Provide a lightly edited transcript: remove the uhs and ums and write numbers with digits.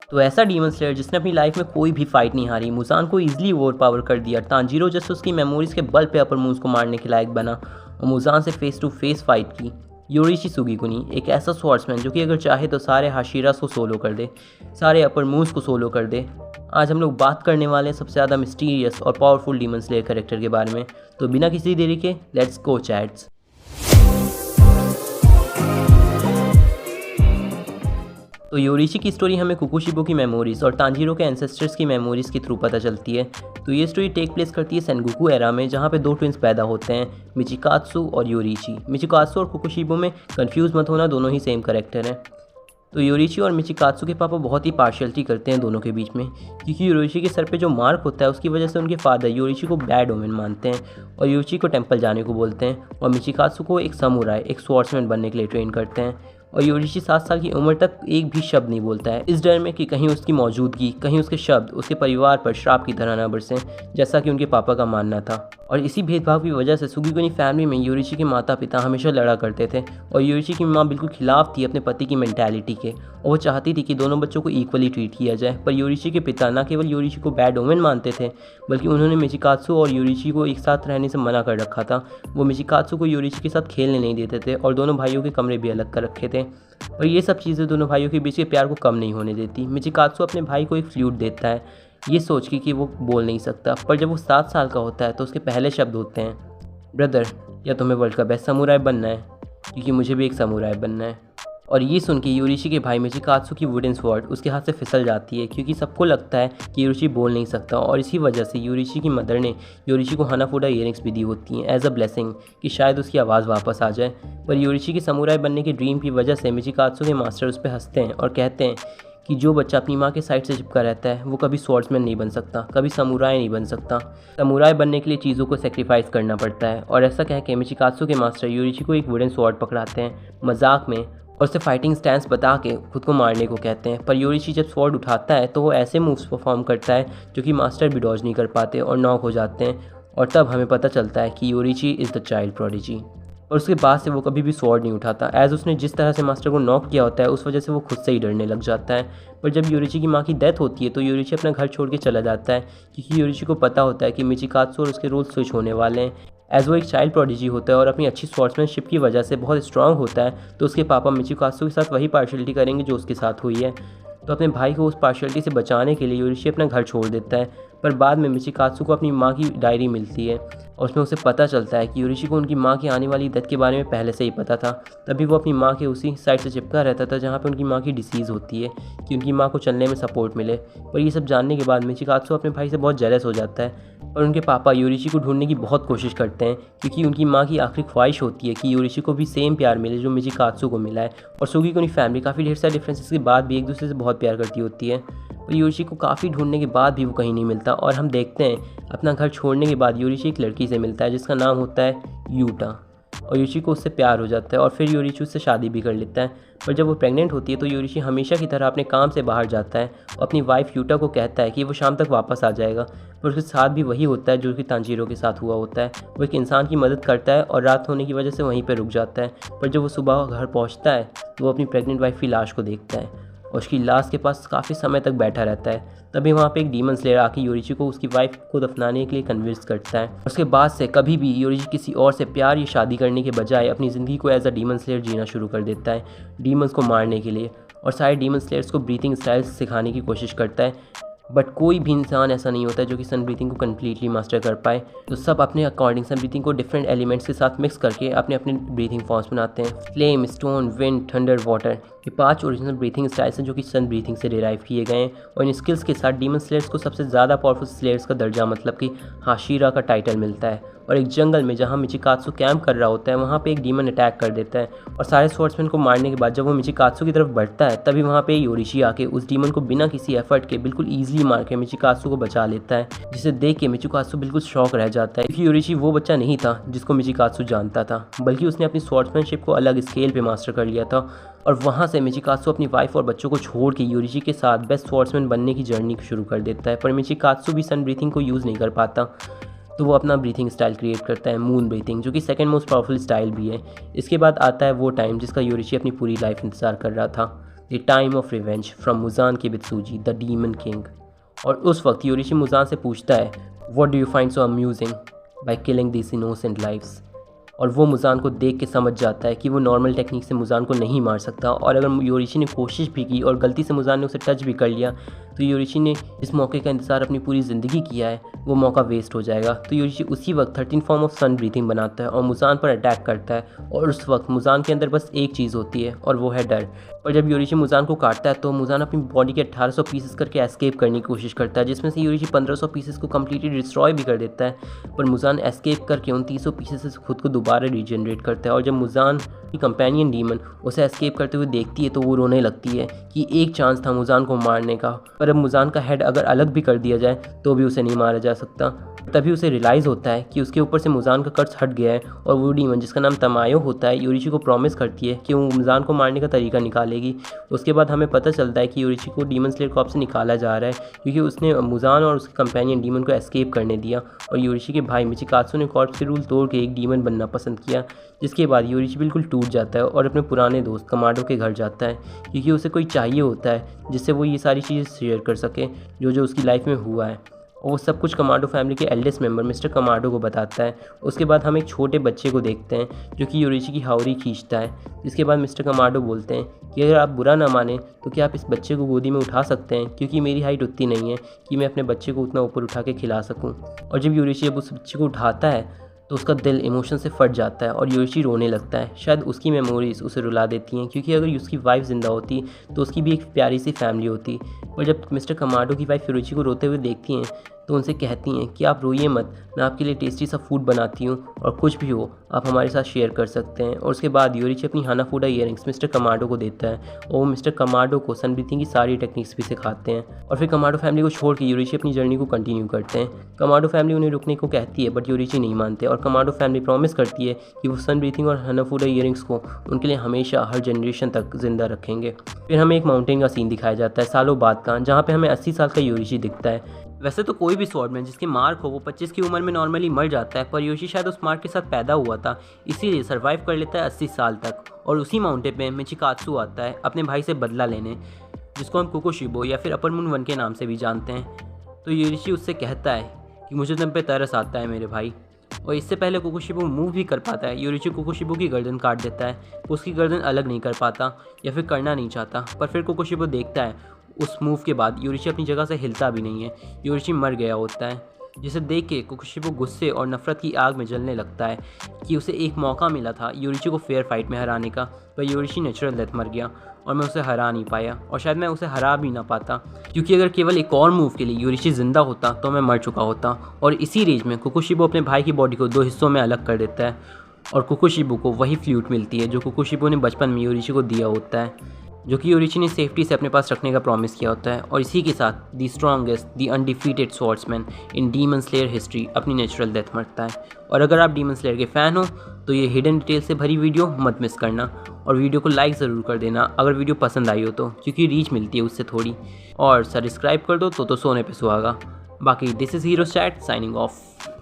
तो ऐसा demon slayer जिसने अपनी लाइफ में कोई भी फाइट नहीं हारी, मुजान को इजीली ओवर पावर कर दिया, तांजीरो जैसे उसकी मेमोरीज के बल पे अपर मून्स को मारने के लायक बना और मुजान से फेस टू फेस फाइट की। योरिची सुगीकुनी एक ऐसा स्वॉर्ड्समैन जो कि अगर चाहे तो सारे हाशिरास को सोलो कर दे, सारे अपर मूव्स को सोलो कर दे। आज हम लोग बात करने वाले हैं सबसे ज़्यादा मिस्टीरियस और पावरफुल डीमन स्लेयर कैरेक्टर के बारे में। तो बिना किसी देरी के लेट्स गो चैट्स। तो योरिची की स्टोरी हमें कुकुशिबो की मेमोरीज और तांजीरो के एंसेस्टर्स की मेमोरीज के थ्रू पता चलती है। तो ये स्टोरी टेक प्लेस करती है सेनगोकू एरा में, जहाँ पे दो ट्विंस पैदा होते हैं, मिचिकात्सु और योरिची। मिचिकात्सु और कुकुशिबो में कंफ्यूज मत होना, दोनों ही सेम कैरेक्टर हैं। तो योरिची और मिचिकात्सु के पापा बहुत ही पार्शियलिटी करते हैं दोनों के बीच में, क्योंकि योरिची के सर पे जो मार्क होता है उसकी वजह से उनके फादर योरिची को बैड ओमेन मानते हैं और योरिची को टेंपल जाने को बोलते हैं और मिचिकात्सु को एक समुराई, एक स्वॉर्ड्समैन बनने के लिए ट्रेन करते हैं। और योरिची 7 साल की उम्र तक एक भी शब्द नहीं बोलता है, इस डर में कि कहीं उसकी मौजूदगी, कहीं उसके शब्द उसके परिवार पर श्राप की तरह न बरसें, जैसा कि उनके पापा का मानना था। और इसी भेदभाव की वजह से सुगीकुनी फैमिली में योरिची के माता पिता हमेशा लड़ा करते थे और योरिची की माँ बिल्कुल खिलाफ थी अपने पति की मेंटालिटी के और वो चाहती थी कि दोनों बच्चों को इक्वली ट्रीट किया जाए। पर योरिची के पिता न केवल योरिची को बैड ओमेन मानते थे, बल्कि उन्होंने मिचिकात्सु और योरिची को एक साथ रहने से मना कर रखा था। वो मिचिकात्सु को योरिची के साथ खेलने नहीं देते थे और दोनों भाइयों के कमरे भी अलग कर रखे थे। और ये सब चीज़ें दोनों भाइयों के बीच के प्यार को कम नहीं होने देती। मिचिकात्सु अपने भाई को एक फ्लूट देता है, ये सोच के कि वो बोल नहीं सकता, पर जब वो 7 साल का होता है तो उसके पहले शब्द होते हैं, ब्रदर, या तुम्हें वर्ल्ड का बेस्ट समुराई बनना है, क्योंकि मुझे भी एक समुराई बनना है। और ये सुन के योरिची के भाई मिचिकात्सु की वुडन स्वॉर्ड उसके हाथ से फिसल जाती है, क्योंकि सबको लगता है कि योरिची बोल नहीं सकता और इसी वजह से योरिची की मदर ने योरिची को हानाफुडा इयरिंग्स भी दी होती हैं एज अ ब्लेसिंग कि शायद उसकी आवाज़ वापस आ जाए। पर योरिची की समुराई बनने के ड्रीम की वजह से मिचिकात्सु के मास्टर उस पर हंसते हैं और कहते हैं कि जो बच्चा अपनी माँ के साइड से चिपका रहता है वो कभी स्वॉर्ड्समैन नहीं बन सकता, कभी समुराई नहीं बन सकता। समुराई बनने के लिए चीज़ों को सेक्रीफाइस करना पड़ता है। और ऐसा कह के मिचिकात्सु के मास्टर योरिची को एक वुडन स्वॉर्ड पकड़ाते हैं मजाक में और उसे फाइटिंग स्टैंस बता के खुद को मारने को कहते हैं। पर योरिची जब स्वॉर्ड उठाता है तो वो ऐसे मूव्स परफॉर्म करता है जो कि मास्टर भी डॉज नहीं कर पाते और नॉक हो जाते हैं। और तब हमें पता चलता है कि Yoriichi is the child prodigy. और उसके बाद से वो कभी भी स्वॉर्ड नहीं उठाता, एज उसने जिस तरह से मास्टर को नॉक किया होता है उस वजह से वो खुद से ही डरने लग जाता है। पर जब योरिची की माँ की डेथ होती है तो योरिची अपना घर छोड़ के चला जाता है, क्योंकि योरिची को पता होता है कि मिचिकात्सु और उसके रोल स्विच होने वाले हैं। एज वो एक चाइल्ड प्रोडिजी होता है और अपनी अच्छी स्वॉर्ड्समैनशिप की वजह से बहुत स्ट्रांग होता है, तो उसके पापा मिचिकात्सु के साथ वही पार्शियलिटी करेंगे जो उसके साथ हुई है। तो अपने भाई को उस पार्शियलिटी से बचाने के लिए योरिची अपना घर छोड़ देता है। पर बाद में मिचिकात्सु को अपनी माँ की डायरी मिलती है और उसमें उसे पता चलता है कि योरिची को उनकी माँ की आने वाली डेथ के बारे में पहले से ही पता था। तभी वो अपनी माँ के उसी साइड से चिपका रहता था जहाँ पे उनकी माँ की डिसीज़ होती है, कि उनकी माँ को चलने में सपोर्ट मिले। पर ये सब जानने के बाद मिचिकात्सु अपने भाई से बहुत जेलस हो जाता है और उनके पापा योरिची को ढूंढने की बहुत कोशिश करते हैं, क्योंकि उनकी माँ की आखिरी ख्वाहिश होती है कि योरिची को भी सेम प्यार मिले जो मिचिकात्सु को मिला है। और सुगीकुनी फैमिली काफ़ी ढेर सारे डिफरेंसेस के बाद भी एक दूसरे से बहुत प्यार करती होती है। और योरिची को काफ़ी ढूंढने के बाद भी वो कहीं नहीं मिलता और हम देखते हैं अपना घर छोड़ने के बाद योरिची एक लड़की से मिलता है जिसका नाम होता है यूटा और योरिची को उससे प्यार हो जाता है और फिर योरिची उससे शादी भी कर लेता है। पर जब वो प्रेग्नेंट होती है तो योरिची हमेशा की तरह अपने काम से बाहर जाता है और अपनी वाइफ यूटा को कहता है कि वो शाम तक वापस आ जाएगा। पर उसके साथ भी वही होता है जो कि तांजीरो के साथ हुआ होता है, वो एक इंसान की मदद करता है और रात होने की वजह से वहीं पर रुक जाता है। पर जब वो सुबह घर पहुँचता है तो वो अपनी प्रेग्नेंट वाइफ की लाश को देखता है और उसकी लाश के पास काफ़ी समय तक बैठा रहता है। तभी वहाँ पे एक डीमन स्लेयर आके योरिची को उसकी वाइफ को दफनाने के लिए कन्विंस करता है। उसके बाद से कभी भी योरिची किसी और से प्यार या शादी करने के बजाय अपनी ज़िंदगी को एज अ डीमन स्लेयर जीना शुरू कर देता है, डीमंस को मारने के लिए, और सारे डीमन स्लेयर्स को ब्रीथिंग स्टाइल्स सिखाने की कोशिश करता है। बट कोई भी इंसान ऐसा नहीं होता जो कि सन ब्रीथिंग को कम्प्लीटली मास्टर कर पाए। तो सब अपने अकॉर्डिंग सन ब्रीथिंग को डिफरेंट एलिमेंट्स के साथ मिक्स करके अपने अपने ब्रीथिंग फॉर्म्स बनाते हैं। Flame, stone, wind, thunder, water, ये 5 ओरिजिनल ब्रीथिंग स्टाइल्स हैं जो कि सन ब्रीथिंग से डिराइव किए गए हैं। और इन स्किल्स के साथ डीमन स्लेयर्स को सबसे ज़्यादा पावरफुल स्लेयर्स का दर्जा, मतलब कि हाशिरा का टाइटल मिलता है। और एक जंगल में जहाँ मिचिकात्सु कैंप कर रहा होता है वहाँ पे एक डीमन अटैक कर देता है और सारे स्वॉर्ड्समैन को मारने के बाद जब वो मिचिकात्सु की तरफ बढ़ता है तभी वहाँ पे योरिची आके उस डीमन को बिना किसी एफर्ट के बिल्कुल ईजिली मार के मिचिकात्सु को बचा लेता है, जिसे देख के मिचिकात्सु बिल्कुल शॉक रह जाता है, क्योंकि योरिची वो बच्चा नहीं था जिसको मिचिकात्सु जानता था, बल्कि उसने अपनी स्वॉर्ड्समैनशिप को अलग स्केल पे मास्टर कर लिया था। और वहाँ से मिचिकात्सु अपनी वाइफ और बच्चों को छोड़ के योरिची के साथ बेस्ट स्वॉर्ड्समैन बनने की जर्नी शुरू कर देता है। पर मिचिकात्सु भी सन ब्रीथिंग को यूज़ नहीं कर पाता, तो वो अपना ब्रीथिंग स्टाइल क्रिएट करता है, मून ब्रीथिंग, जो कि सेकंड मोस्ट पावरफुल स्टाइल भी है। इसके बाद आता है वो टाइम जिसका योरिची अपनी पूरी लाइफ इंतज़ार कर रहा था। The time of revenge from Muzan Kibutsuji the demon king. और उस वक्त योरिशी मुजान से पूछता है what do you find so amusing by killing this innocent lives. और वो मुजान को देख के समझ जाता है कि वो नॉर्मल टेक्निक से मुजान को नहीं मार सकता, और अगर योरिशी ने कोशिश भी की और गलती से मुजान ने उसे टच भी कर लिया तो योरिशी ने इस मौके का इंतज़ार अपनी पूरी ज़िंदगी किया है, वो मौका वेस्ट हो जाएगा। तो योरिशी उसी वक्त 13 फॉर्म ऑफ सन ब्रीथिंग बनाता है और मुजान पर अटैक करता है, और उस वक्त मुजान के अंदर बस एक चीज़ होती है और वो है डर। और जब योरिशी मुजान को काटता है तो मुजान अपनी बॉडी के 1800 पीसेस करके एस्केप करने की कोशिश करता है, जिसमें से योरिशी 1500 पीसेस को कम्प्लीटली डिस्ट्रॉय भी कर देता है। पर मुजान एस्केप करके उन 300 पीसेस से खुद को दोबारा रीजनरेट करता है, और जब मुजान की कंपेनियन डीमन उसे एस्केप करते हुए देखती है तो वो रोने लगती है कि एक चांस था मुजान को मारने का, पर अब मुजान का हेड अगर अलग भी कर दिया जाए तो भी उसे नहीं मारा जा सकता। तभी उसे रियलाइज़ होता है कि उसके ऊपर से मुजान का कर्ज हट गया है, और वो डीमन जिसका नाम तमायो होता है योरिशी को प्रॉमिस करती है कि वो मुजान को मारने का तरीका निकालेगी। उसके बाद हमें पता चलता है कि योरिशी को डीमन स्लेयर कॉर्प से निकाला जा रहा है क्योंकि उसने मुजान और उसके कंपेनियन डीमन को एस्केप करने दिया, और योरिशी के भाई मिचिकात्सु ने कॉर्प के रूल तोड़ के एक डीमन बनना पसंद किया। जिसके बाद योरिशी बिल्कुल टूट जाता है और अपने पुराने दोस्त कमाडो के घर जाता है क्योंकि उसे कोई चाहिए होता है जिससे वो ये सारी चीज़ें शेयर कर सके जो उसकी लाइफ में हुआ है, और वो सब कुछ कमाडो फैमिली के एल्डेस्ट मेंबर मिस्टर कमाडो को बताता है। उसके बाद हम एक छोटे बच्चे को देखते हैं जो कि योरिशी की हाउरी खींचता है। जिसके बाद मिस्टर कमाडो बोलते हैं कि अगर आप बुरा ना माने तो क्या आप इस बच्चे को गोदी में उठा सकते हैं, क्योंकि मेरी हाइट उतनी नहीं है कि मैं अपने बच्चे को उतना ऊपर उठा के खिला सकूँ। और जब योरिशी अब उस बच्चे को उठाता है तो उसका दिल इमोशन से फट जाता है और योरिशी रोने लगता है। शायद उसकी मेमोरीज उसे रुला देती हैं, क्योंकि अगर उसकी वाइफ ज़िंदा होती तो उसकी भी एक प्यारी सी फैमिली होती। और जब मिस्टर कमाडो की वाइफ योरिशी को रोते हुए देखती हैं तो उनसे कहती हैं कि आप रोइए मत, मैं आपके लिए टेस्टी सा फूड बनाती हूँ और कुछ भी हो आप हमारे साथ शेयर कर सकते हैं। और उसके बाद योरिशी अपनी हानाफूडा इयररिंग्स मिस्टर कमाडो को देता है, और वो मिस्टर कमाडो को सन ब्रीथिंग की सारी टेक्निक्स भी सिखाते हैं। और फिर कमाडो फैमिली को छोड़ के योरिशी अपनी जर्नी को कंटिन्यू करते हैं। कमाडो फैमिली उन्हें रुकने को कहती है बट योरिशी नहीं मानते, और कमाडो फैमिली प्रॉमिस करती है कि वो सन ब्रीथिंग और हानाफूडा इयररिंग्स को उनके लिए हमेशा हर जनरेशन तक जिंदा रखेंगे। फिर हमें एक माउंटेन का सीन दिखाया जाता है सालों बाद का, जहाँ पे हमें 80 साल का योरिशी दिखता है। वैसे तो कोई भी स्वॉर्डमैन जिसके मार्क हो वो 25 की उम्र में नॉर्मली मर जाता है, पर योरिशी शायद उस मार्क के साथ पैदा हुआ था, इसीलिए सर्वाइव कर लेता है 80 साल तक। और उसी माउंटेन पे मिचिकात्सु आता है अपने भाई से बदला लेने, जिसको हम कुकुशिबो या फिर अपर मून 1 के नाम से भी जानते हैं। तो योरिशी उससे कहता है कि मुझे तुम पे तरस आता है मेरे भाई। और इससे पहले कुकुशिबो मूव भी कर पाता है, योरिशी कुकुशिबो की गर्दन काट देता है। उसकी गर्दन अलग नहीं कर पाता या फिर करना नहीं चाहता, पर फिर कुकुशिबो देखता है उस मूव के बाद योरिशी अपनी जगह से हिलता भी नहीं है, योरिशी मर गया होता है। जिसे देख के कुकुशिबो गुस्से और नफरत की आग में जलने लगता है कि उसे एक मौका मिला था योरिशी को फेयर फाइट में हराने का, पर योरिशी नेचुरल डेथ मर गया और मैं उसे हरा नहीं पाया, और शायद मैं उसे हरा भी ना पाता, क्योंकि अगर केवल एक और मूव के लिए योरिशी जिंदा होता तो मैं मर चुका होता। और इसी रेज में कुकुशिबो अपने भाई की बॉडी को 2 हिस्सों में अलग कर देता है, और कुकुशिबो को वही फ्लूट मिलती है जो कुकुशिबो ने बचपन में योरिशी को दिया होता है, जो कि योरिशी ने सेफ्टी से अपने पास रखने का प्रॉमिस किया होता है। और इसी के साथ the strongest the undefeated swordsman in demon slayer history अपनी नेचुरल डेथ मरता है। और अगर आप डीमन स्लेयर के फ़ैन हो तो ये हिडन डिटेल से भरी वीडियो मत मिस करना, और वीडियो को लाइक ज़रूर कर देना अगर वीडियो पसंद आई हो तो, क्योंकि रीच मिलती है उससे थोड़ी, और सब्सक्राइब कर दो तो सोने पे सुहागा। बाकी this is heroes chat signing off.